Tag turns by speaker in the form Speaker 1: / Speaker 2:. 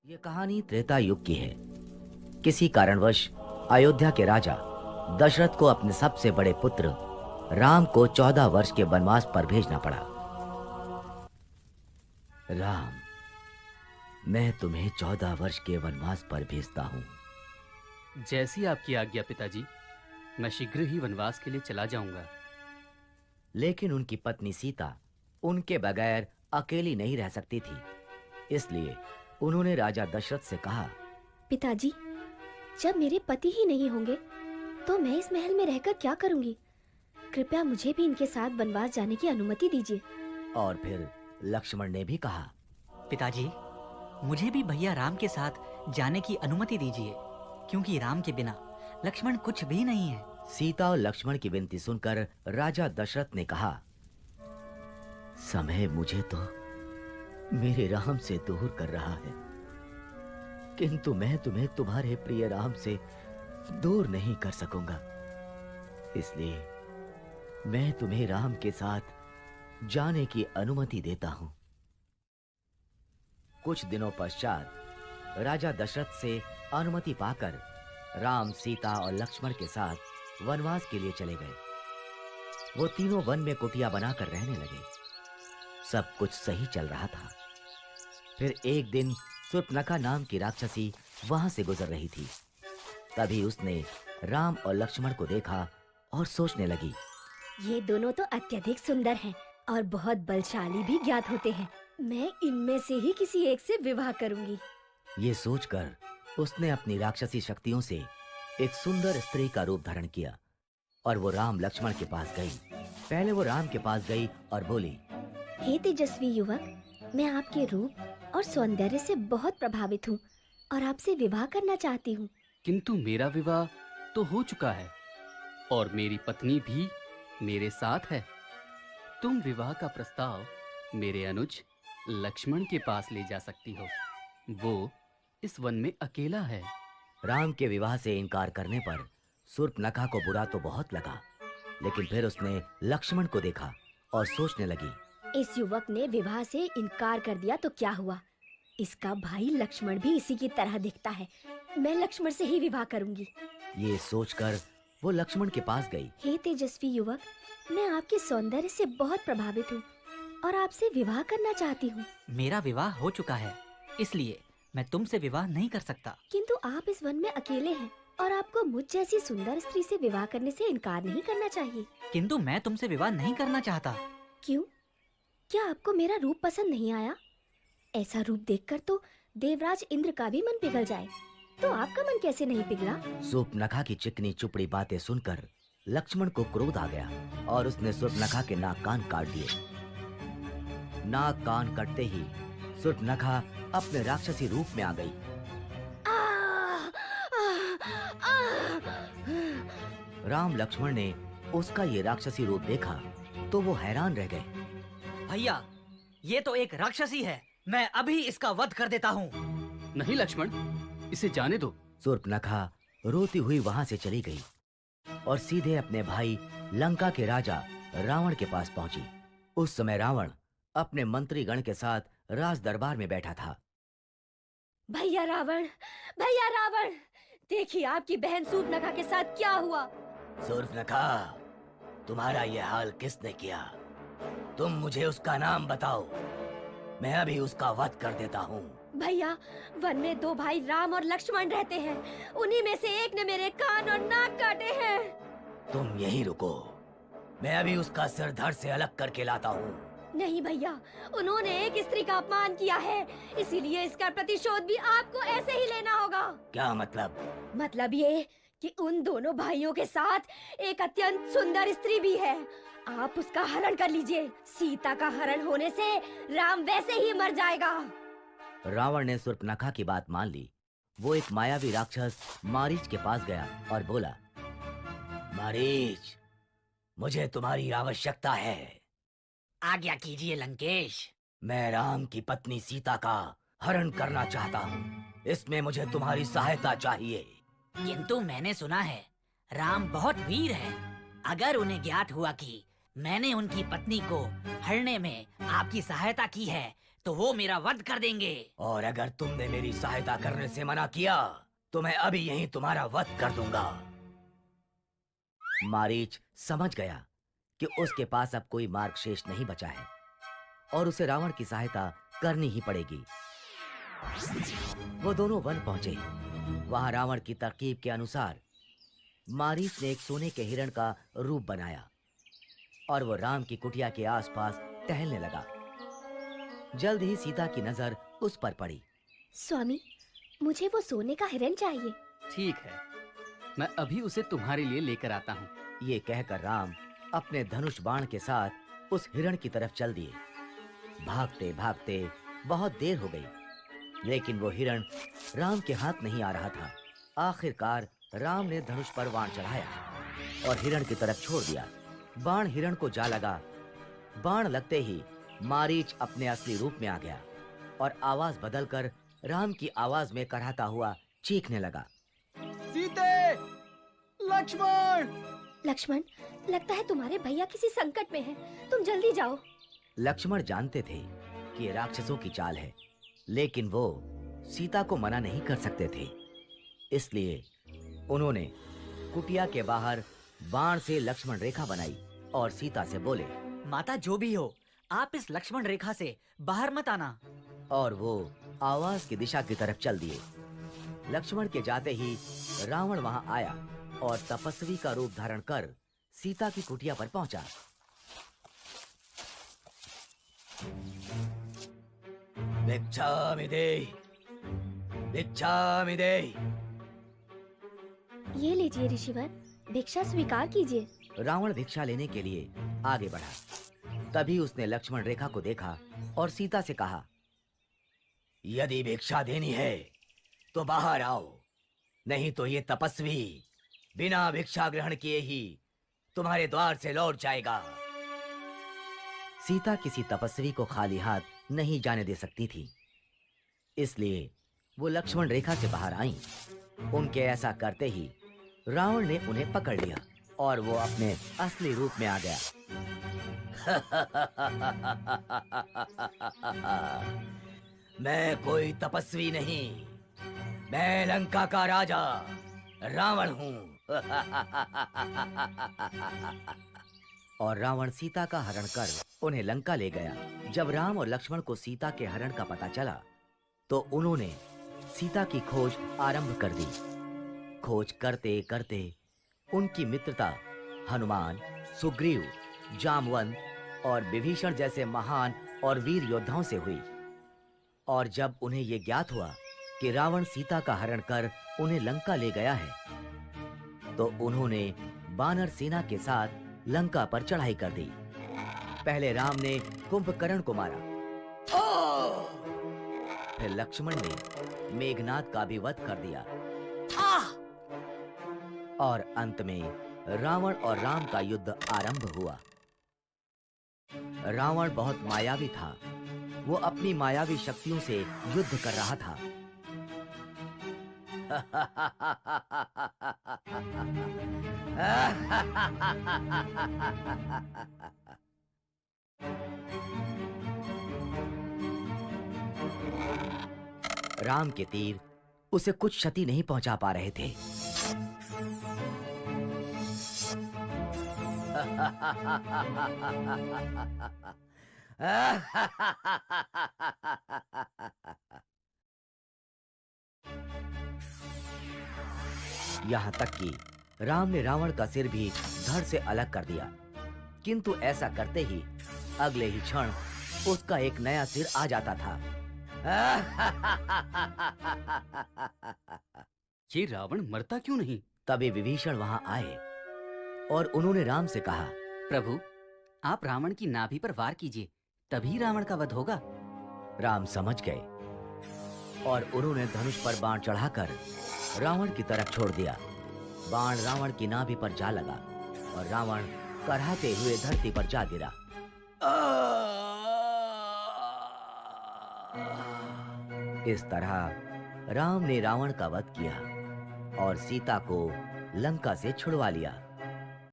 Speaker 1: ये कहानी त्रेता युग की है। किसी कारणवश अयोध्या के राजा दशरथ को अपने सबसे बड़े पुत्र राम को 14 वर्ष के वनवास पर भेजना पड़ा। राम, मैं तुम्हें 14 वर्ष के वनवास पर भेजता हूँ।
Speaker 2: जैसी आपकी आज्ञा पिताजी, मैं शीघ्र ही वनवास के लिए चला जाऊंगा।
Speaker 1: लेकिन उनकी पत्नी सीता उनके बगैर अकेली नहीं रह सकती थी, इसलिए उन्होंने राजा दशरथ से कहा,
Speaker 3: पिताजी, जब मेरे पति ही नहीं होंगे तो मैं इस महल में रहकर क्या करूंगी? कृपया मुझे भी इनके साथ वनवास जाने की अनुमति दीजिए।
Speaker 1: और फिर लक्ष्मण ने भी कहा,
Speaker 4: पिताजी, मुझे भी भैया राम के साथ जाने की अनुमति दीजिए, क्योंकि राम के बिना लक्ष्मण कुछ भी नहीं है।
Speaker 1: सीता और लक्ष्मण की विनती सुनकर राजा दशरथ ने कहा, समय मुझे तो मेरे राम से दूर कर रहा है, किंतु मैं तुम्हें तुम्हारे प्रिय राम से दूर नहीं कर सकूंगा। इसलिए मैं तुम्हें राम के साथ जाने की अनुमति देता हूं। कुछ दिनों पश्चात राजा दशरथ से अनुमति पाकर राम, सीता और लक्ष्मण के साथ वनवास के लिए चले गए। वो तीनों वन में कुटिया बनाकर रहने लगे। सब कुछ सही चल रहा था। फिर एक दिन शूर्पणखा नाम की राक्षसी वहां से गुजर रही थी। तभी उसने राम और लक्ष्मण को देखा और सोचने लगी,
Speaker 3: ये दोनों तो अत्यधिक सुंदर हैं और बहुत बलशाली भी ज्ञात होते हैं। मैं इनमें से ही किसी एक से विवाह करूंगी।
Speaker 1: ये सोचकर उसने अपनी राक्षसी शक्तियों से एक सुंदर स्त्री का रूप धारण किया और वो राम लक्ष्मण के पास गई। पहले वो राम के पास गई और बोली,
Speaker 3: हे तेजस्वी युवक, मैं आपके रूप और सौंदर्य से बहुत प्रभावित हूँ और आपसे विवाह करना चाहती हूँ।
Speaker 2: किंतु मेरा विवाह तो हो चुका है और मेरी पत्नी भी मेरे साथ है। तुम विवाह का प्रस्ताव मेरे अनुज लक्ष्मण के पास ले जा सकती हो। वो इस वन में अकेला है।
Speaker 1: राम के विवाह से इनकार करने पर शूर्पणखा को बुरा तो बहुत लगा, लेकिन फिर उसने लक्ष्मण को देखा और सोचने लगी,
Speaker 3: इस युवक ने विवाह से इनकार कर दिया तो क्या हुआ? इसका भाई लक्ष्मण भी इसी की तरह दिखता है। मैं लक्ष्मण से ही विवाह करूंगी।
Speaker 1: ये सोचकर वो लक्ष्मण के पास गई।
Speaker 3: हे तेजस्वी युवक, मैं आपके सौंदर्य से बहुत प्रभावित हूँ और आपसे विवाह करना चाहती हूँ।
Speaker 4: मेरा विवाह हो चुका है, इसलिए मैं तुमसे विवाह नहीं कर सकता।
Speaker 3: किंतु आप इस वन में अकेले हैं और आपको मुझ जैसी सुंदर स्त्री से विवाह करने से इनकार नहीं करना चाहिए।
Speaker 4: किंतु मैं तुमसे विवाह नहीं करना चाहता।
Speaker 3: क्यों? क्या आपको मेरा रूप पसंद नहीं आया? ऐसा रूप देखकर तो देवराज इंद्र का भी मन पिघल जाए, तो आपका मन कैसे नहीं पिघला?
Speaker 1: शूर्पणखा की चिकनी चुपड़ी बातें सुनकर लक्ष्मण को क्रोध आ गया और उसने शूर्पणखा के नाक कान काट दिए। नाक कान कटते ही शूर्पणखा अपने राक्षसी रूप में आ गई। राम लक्ष्मण ने उसका ये राक्षसी रूप देखा तो वो हैरान रह गए।
Speaker 4: भैया, ये तो एक राक्षसी है। मैं अभी इसका वध कर देता हूँ।
Speaker 2: नहीं लक्ष्मण, इसे जाने दो।
Speaker 1: शूर्पणखा रोती हुई वहां से चली गई और सीधे अपने भाई लंका के राजा रावण के पास पहुंची। उस समय रावण अपने मंत्रीगण के साथ राज दरबार में बैठा था।
Speaker 3: भैया रावण, भैया रावण, देखिए आपकी बहन शूर्पणखा के साथ क्या हुआ।
Speaker 1: शूर्पणखा, तुम्हारा ये हाल किसने किया? तुम मुझे उसका नाम बताओ, मैं अभी उसका वध कर देता हूँ।
Speaker 3: भैया, वन में दो भाई राम और लक्ष्मण रहते हैं। उन्हीं में से एक ने मेरे कान और नाक काटे हैं।
Speaker 1: तुम यहीं रुको, मैं अभी उसका सिर धड़ से अलग करके लाता हूँ।
Speaker 3: नहीं भैया, उन्होंने एक स्त्री का अपमान किया है, इसीलिए इसका प्रतिशोध भी आपको ऐसे ही लेना होगा।
Speaker 1: क्या मतलब?
Speaker 3: मतलब ये कि उन दोनों भाइयों के साथ एक अत्यंत सुंदर स्त्री भी है। आप उसका हरण कर लीजिए। सीता का हरण होने से राम वैसे ही मर जाएगा।
Speaker 1: रावण ने शूर्पणखा की बात मान ली। वो एक मायावी राक्षस मारीच के पास गया और बोला, मारीच, मुझे तुम्हारी आवश्यकता है।
Speaker 4: आज्ञा कीजिए लंकेश।
Speaker 1: मैं राम की पत्नी सीता का हरण करना चाहता हूँ। इसमें मुझे तुम्हारी सहायता चाहिए।
Speaker 4: किंतु मैंने सुना है राम बहुत वीर है। अगर उन्हें ज्ञात हुआ कि मैंने उनकी पत्नी को हरने में आपकी सहायता की है तो वो मेरा वध कर देंगे।
Speaker 1: और अगर तुमने मेरी सहायता करने से मना किया तो मैं अभी यहीं तुम्हारा वध कर दूंगा। मारीच समझ गया कि उसके पास अब कोई मार्ग शेष नहीं बचा है और उसे रावण की सहायता करनी ही पड़ेगी। वो दोनों वन पहुंचे। वहां रावण की तरकीब के अनुसार मारीच ने एक सोने के हिरण का रूप बनाया और वो राम की कुटिया के आसपास टहलने लगा। जल्द ही सीता की नजर उस पर पड़ी।
Speaker 3: स्वामी, मुझे वो सोने का हिरण चाहिए।
Speaker 2: ठीक है, मैं अभी उसे तुम्हारे लिए लेकर आता हूँ।
Speaker 1: ये कहकर राम अपने धनुष बाण के साथ उस हिरण की तरफ चल दिए। भागते भागते बहुत देर हो गई, लेकिन वो हिरण राम के हाथ नहीं आ रहा था। आखिरकार राम ने धनुष पर बाण चढ़ाया और हिरण की तरफ छोड़ दिया। बाण हिरण को जा लगा। बाण लगते ही मारीच अपने असली रूप में आ गया और आवाज बदलकर राम की आवाज में कराहता हुआ चीखने लगा।
Speaker 2: सीते! लक्ष्मण!
Speaker 3: लक्ष्मण, लगता है तुम्हारे भैया किसी संकट में हैं। तुम जल्दी जाओ।
Speaker 1: लक्ष्मण जानते थे कि ये राक्षसों की चाल है, लेकिन वो सीता को मना नहीं कर सकते थे। इसलिए उन्होंने कुटिया के बाहर बाण से लक्ष्मण रेखा बनाई और सीता से बोले,
Speaker 4: माता जो भी हो, आप इस लक्ष्मण रेखा से बाहर मत आना।
Speaker 1: और वो आवाज की दिशा की तरफ चल दिए। लक्ष्मण के जाते ही रावण वहां आया और तपस्वी का रूप धारण कर सीता की कुटिया पर पहुंचा। भिक्षामि देहि, भिक्षामि देहि।
Speaker 3: ये लीजिए ऋषिवर, भिक्षा स्वीकार कीजिए।
Speaker 1: रावण भिक्षा लेने के लिए आगे बढ़ा। तभी उसने लक्ष्मण रेखा को देखा और सीता से कहा, यदि भिक्षा देनी है तो बाहर आओ, नहीं तो ये तपस्वी बिना भिक्षा ग्रहण किए ही तुम्हारे द्वार से लौट जाएगा। सीता किसी तपस्वी को खाली हाथ नहीं जाने दे सकती थी, इसलिए वो लक्ष्मण रेखा से बाहर आईं। उनके ऐसा करते ही रावण ने उन्हें पकड़ लिया और वो अपने असली रूप में आ गया। मैं कोई तपस्वी नहीं, मैं लंका का राजा रावण हूँ। और रावण सीता का हरण कर उन्हें लंका ले गया। जब राम और लक्ष्मण को सीता के हरण का पता चला तो उन्होंने सीता की खोज आरंभ कर दी। खोज करते करते उनकी मित्रता हनुमान, सुग्रीव, जामवंत और विभीषण जैसे महान और वीर योद्धाओं से हुई। और जब उन्हें यह ज्ञात हुआ कि रावण सीता का हरण कर उन्हें लंका ले गया है, तो उन्होंने वानर सेना के साथ लंका पर चढ़ाई कर दी। पहले राम ने कुंभकर्ण को मारा, फिर लक्ष्मण ने मेघनाद का भी वध कर दिया और अंत में रावण और राम का युद्ध आरंभ हुआ। रावण बहुत मायावी था। वो अपनी मायावी शक्तियों से युद्ध कर रहा था। राम के तीर उसे कुछ क्षति नहीं पहुंचा पा रहे थे। यहाँ तक कि राम ने रावण का सिर भी धड़ से अलग कर दिया, किंतु ऐसा करते ही अगले ही क्षण उसका एक नया सिर आ जाता था।
Speaker 2: ये रावण मरता क्यों नहीं?
Speaker 1: तभी विभीषण वहां आए और उन्होंने राम से कहा,
Speaker 4: प्रभु, आप रावण की नाभि पर वार कीजिए, तभी रावण का वध होगा।
Speaker 1: राम समझ गए और उन्होंने धनुष पर बाण चढ़ाकर रावण की तरफ छोड़ दिया। बाण रावण की नाभि पर जा लगा और रावण कराहते हुए धरती पर जा गिरा। इस तरह राम ने रावण का वध किया और सीता को लंका से छुड़वा लिया।